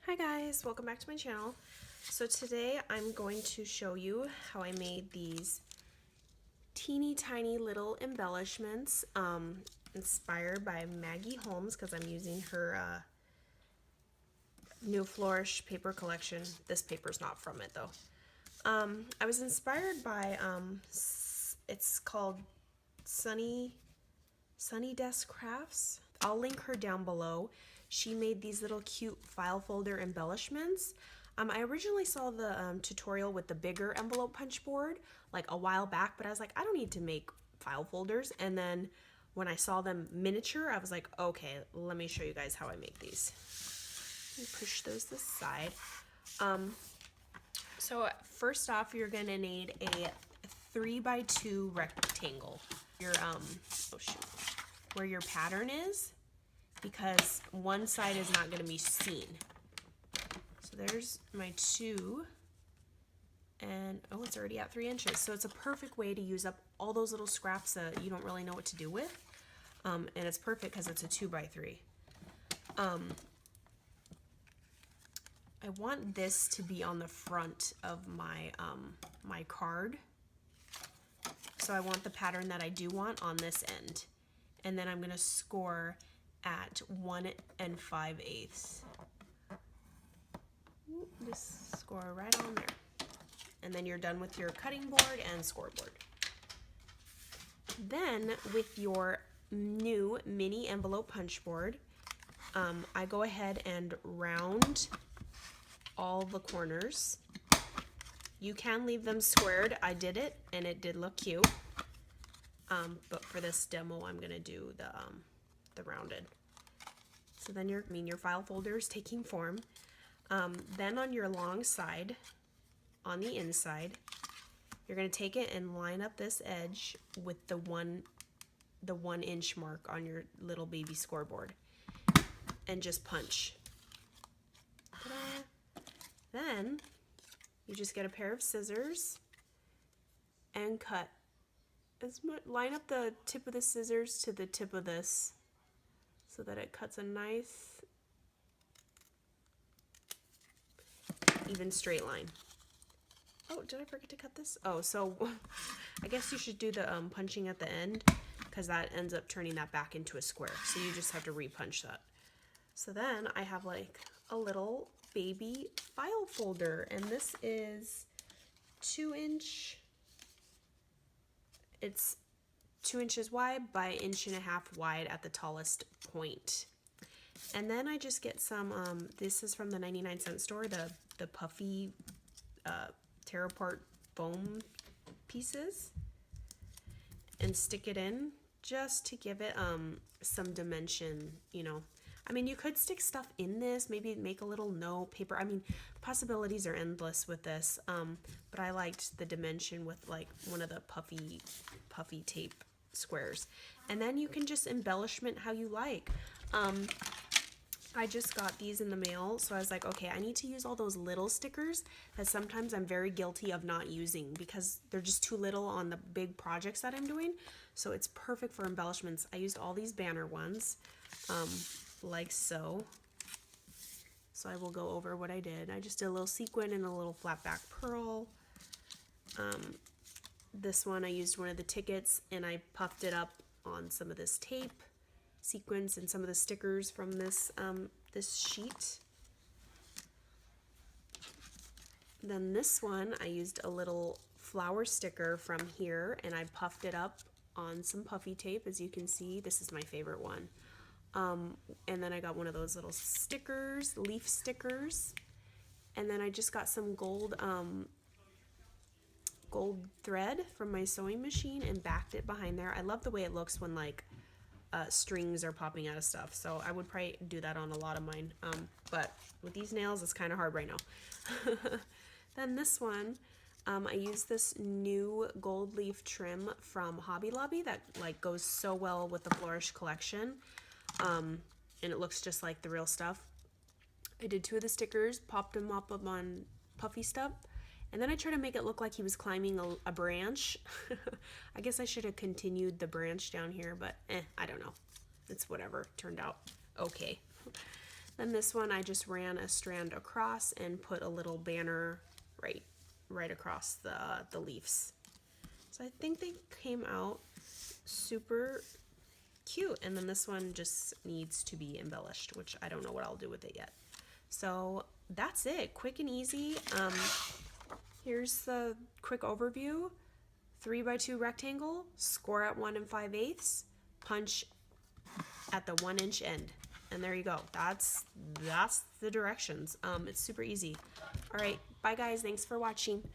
Hi guys, welcome back to my channel. So today I'm going to show you how I made these teeny tiny little embellishments inspired by Maggie Holmes because I'm using her New Flourish paper collection. This paper's not from it though. I was inspired by, it's called Sunny Desk Crafts. I'll link her down below. She made these little cute file folder embellishments. I originally saw the tutorial with the bigger envelope punch board like a while back, but I was like, I don't need to make file folders. And then when I saw them miniature, I was like, okay, let me show you guys how I make these. Let me push those aside. So first off, you're gonna need a 3x2 rectangle. Your where your pattern is, because one side is not going to be seen. So there's my 2, and oh, it's already at 3 inches. So it's a perfect way to use up all those little scraps that you don't really know what to do with. And it's perfect because it's a 2x3. I want this to be on the front of my my card. So I want the pattern that I do want on this end. And then I'm going to score at 1 5/8. Just score right on there. And then you're done with your cutting board and scoreboard. Then with your new mini envelope punch board, I go ahead and round all the corners. You can leave them squared. I did it and it did look cute. But for this demo, I'm gonna do the rounded. So then your file folder is taking form. Then on your long side, on the inside, you're gonna take it and line up this edge with the 1 inch mark on your little baby scoreboard, and just punch. Ta-da. Then you just get a pair of scissors and cut. Line up the tip of the scissors to the tip of this so that it cuts a nice even straight line. Oh, did I forget to cut this? Oh, so I guess you should do the punching at the end, because that ends up turning that back into a square. So you just have to repunch that. So then I have like a little baby file folder, and this is 2 inch. It's 2 inches wide by 1.5 inches wide at the tallest point. And then I just get some, this is from the 99-cent store, the puffy tear apart foam pieces, and stick it in just to give it some dimension, you know. I mean, you could stick stuff in this, maybe make a little note paper. I mean, possibilities are endless with this, but I liked the dimension with like one of the puffy tape squares. And then you can just embellishment how you like. I just got these in the mail, so I was like, okay, I need to use all those little stickers that sometimes I'm very guilty of not using because they're just too little on the big projects that I'm doing. So it's perfect for embellishments. I used all these banner ones, like so. So I will go over what I did. I just did a little sequin and a little flat back pearl. This one I used one of the tickets and I puffed it up on some of this tape, sequins, and some of the stickers from this this sheet. Then this one I used a little flower sticker from here and I puffed it up on some puffy tape. As you can see, this is my favorite one. And then I got one of those little stickers, leaf stickers, and then I just got some gold thread from my sewing machine and backed it behind there. I love the way it looks when like strings are popping out of stuff, so I would probably do that on a lot of mine, but with these nails it's kind of hard right now. Then this one, I used this new gold leaf trim from Hobby Lobby that like goes so well with the Flourish collection, and it looks just like the real stuff. I did 2 of the stickers, popped them up on puffy stuff, and then I tried to make it look like he was climbing a branch. I guess I should have continued the branch down here, but I don't know. It's whatever. Turned out okay. Then this one I just ran a strand across and put a little banner right across the leaves. So I think they came out super cute. And then this one just needs to be embellished, which I don't know what I'll do with it yet. So that's it, quick and easy. Here's the quick overview. 3x2 rectangle, score at 1 5/8, punch at the 1-inch end. And there you go. That's the directions. It's super easy. All right, bye guys. Thanks for watching.